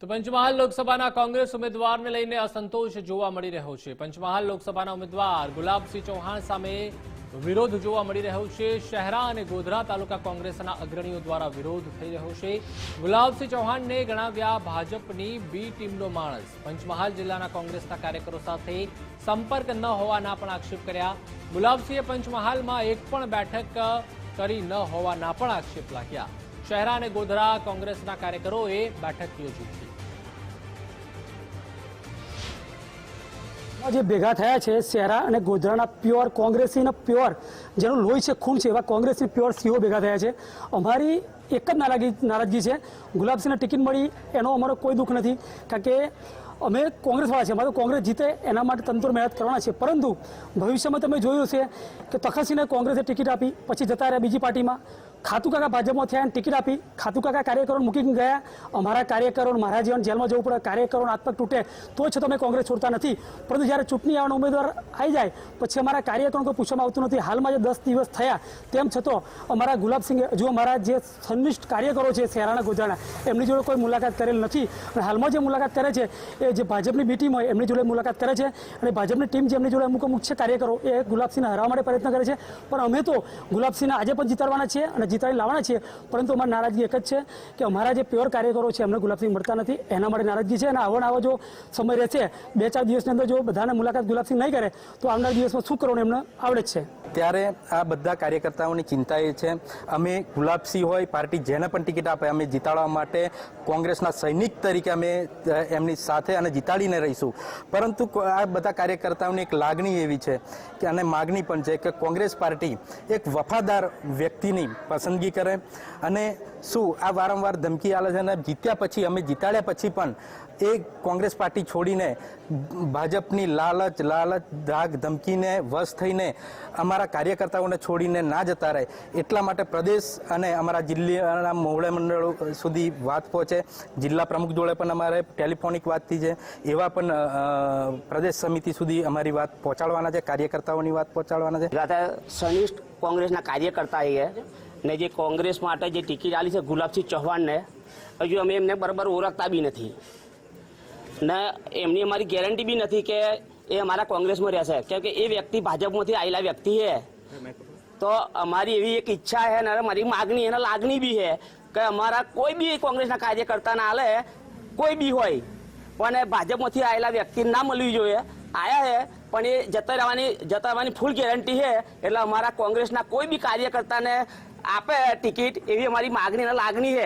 તો પંચમહાલ લોકસભાના કોંગ્રેસ ઉમેદવારને લઈને અસંતોષ જોવા મળી રહ્યો છે। પંચમહાલ લોકસભાના ઉમેદવાર ગુલાબસિંહ ચૌહાણ સામે વિરોધ જોવા મળી રહ્યો છે। શહેરા અને ગોધરા તાલુકા કોંગ્રેસના અગ્રણીઓ દ્વારા વિરોધ થઈ રહ્યો છે। ગુલાબસિંહ ચૌહાણને ગણાવ્યા ભાજપની બી ટીમનો માણસ। પંચમહાલ જિલ્લાના કોંગ્રેસના કાર્યકરો સાથે સંપર્ક ન હોવાના પણ આક્ષેપ કર્યા। ગુલાબસિંહે પંચમહાલમાં એક પણ બેઠક કરી ન હોવાના પણ આક્ષેપ લાગ્યા। શહેરા અને ગોધરા કોંગ્રેસના કાર્યકરોએ બેઠક યોજી હતી। જે ભેગા થયા છે શહેરા અને ગોધરાના પ્યોર કોંગ્રેસી ને પ્યોર જેનું લોહી છે ખૂન છે એવા કોંગ્રેસી પ્યોર સીઓ ભેગા થયા છે। અમારી એક જ નારાજગી છે, ગુલાબસિંહને ટિકિટ મળી એનો અમારો કોઈ દુઃખ નથી, કારણ કે અમે કોંગ્રેસવાળા છે, અમારે કોંગ્રેસ જીતે એના માટે તંત્ર મહેનત કરવાના છે। પરંતુ ભવિષ્યમાં તમે જોયું છે કે તખતસિંહને કોંગ્રેસે ટિકિટ આપી, પછી જતા રહ્યા બીજી પાર્ટીમાં। ખાતુ કાકા ભાજપમાં થયા અને ટિકિટ આપી, ખાતુ કાકા કાર્યકરોને મૂકીને ગયા। અમારા કાર્યકરો મારા જીવન જેલમાં જવું પડે, કાર્યકરોને હાથ પગ તૂટે તો છતાં અમે કોંગ્રેસ છોડતા નથી। પરંતુ જ્યારે ચૂંટણી આવવાનો ઉમેદવાર આવી જાય પછી અમારા કાર્યકરોને કોઈ પૂછવામાં આવતું નથી। હાલમાં જે 10 દિવસ થયા તેમ છતાં અમારા ગુલાબસિંહ જો અમારા જે સંનિષ્ઠ કાર્યકરો છે શહેરાના ગોધરાના એમની જોડે કોઈ મુલાકાત કરેલ નથી। અને હાલમાં જે મુલાકાત કરે છે એ જે ભાજપની બી ટીમ હોય એમની જોડે મુલાકાત કરે છે, અને ભાજપની ટીમ જેમની જોડે અમુક છે કાર્યકરો એ ગુલાબસિંહને હરાવવા માટે પ્રયત્ન કરે છે। પણ અમે તો ગુલાબસિંહને આજે પણ જીતાડવાના છીએ અને જીતાડી લાવવાના છીએ। પરંતુ અમારી નારાજગી એક જ છે કે અમારા જે પ્યોર કાર્યકરો છે એમને ગુલાબસિંહ મળતા નથી, એના માટે નારાજગી છે। અને આવો જો સમય રહેશે 2-4 દિવસની અંદર જો બધાને મુલાકાત ગુલાબસિંહ નહીં કરે તો આવનાર દિવસમાં શું કરવાનું એમને આવડે જ છે। ત્યારે આ બધા કાર્યકર્તાઓની ચિંતા એ છે, અમે ગુલાબસિંહ હોય પાર્ટી જેને પણ ટિકિટ આપે અમે જીતાડવા માટે કોંગ્રેસના સૈનિક તરીકે અમે એમની સાથે અને જીતાડીને રહીશું। પરંતુ આ બધા કાર્યકર્તાઓની એક લાગણી એવી છે કે અને માગણી પણ છે કે કોંગ્રેસ પાર્ટી એક વફાદાર વ્યક્તિની પસંદગી કરે। અને શું આ વારંવાર ધમકી આલે છે અને જીત્યા પછી અમે જીતાડ્યા પછી પણ એ કોંગ્રેસ પાર્ટી છોડીને ભાજપની લાલચ ધાક ધમકીને વશ થઈને અમારા કાર્યકર્તાઓને છોડીને ના જતા રહે, એટલા માટે પ્રદેશ અને અમારા જિલ્લાના મોવડે મંડળો સુધી વાત પહોંચે। જિલ્લા પ્રમુખ જોડે પણ અમારે ટેલિફોનિક વાત થઈ છે, એવા પણ પ્રદેશ સમિતિ સુધી અમારી વાત પહોંચાડવાના છે, કાર્યકર્તાઓની વાત પહોંચાડવાના છે। સનિષ્ઠ કોંગ્રેસના કાર્યકર્તા ને જે કોંગ્રેસ માટે જે ટિકિટ આલી છે ગુલાબસિંહ ચૌહાણને હજુ અમે એમને બરાબર ઓળખતા બી નથી ને એમની અમારી ગેરંટી બી નથી કે એ અમારા કોંગ્રેસમાં રહેશે, કેમ કે એ વ્યક્તિ ભાજપમાંથી આવેલા વ્યક્તિ છે। તો અમારી એવી એક ઈચ્છા છે ને મારી માગણી અને લાગણી બી છે કે અમારા કોઈ બી કોંગ્રેસના કાર્યકર્તાના હાલે કોઈ બી હોય પણ ભાજપમાંથી આવેલા વ્યક્તિ ના મળવી જોઈએ। આયા છે પણ એ જતા રહેવાની ફૂલ ગેરંટી છે, એટલે અમારા કોંગ્રેસના કોઈ બી કાર્યકર્તાને આપે ટિકિટ એવી અમારી માગણી અને લાગણી છે।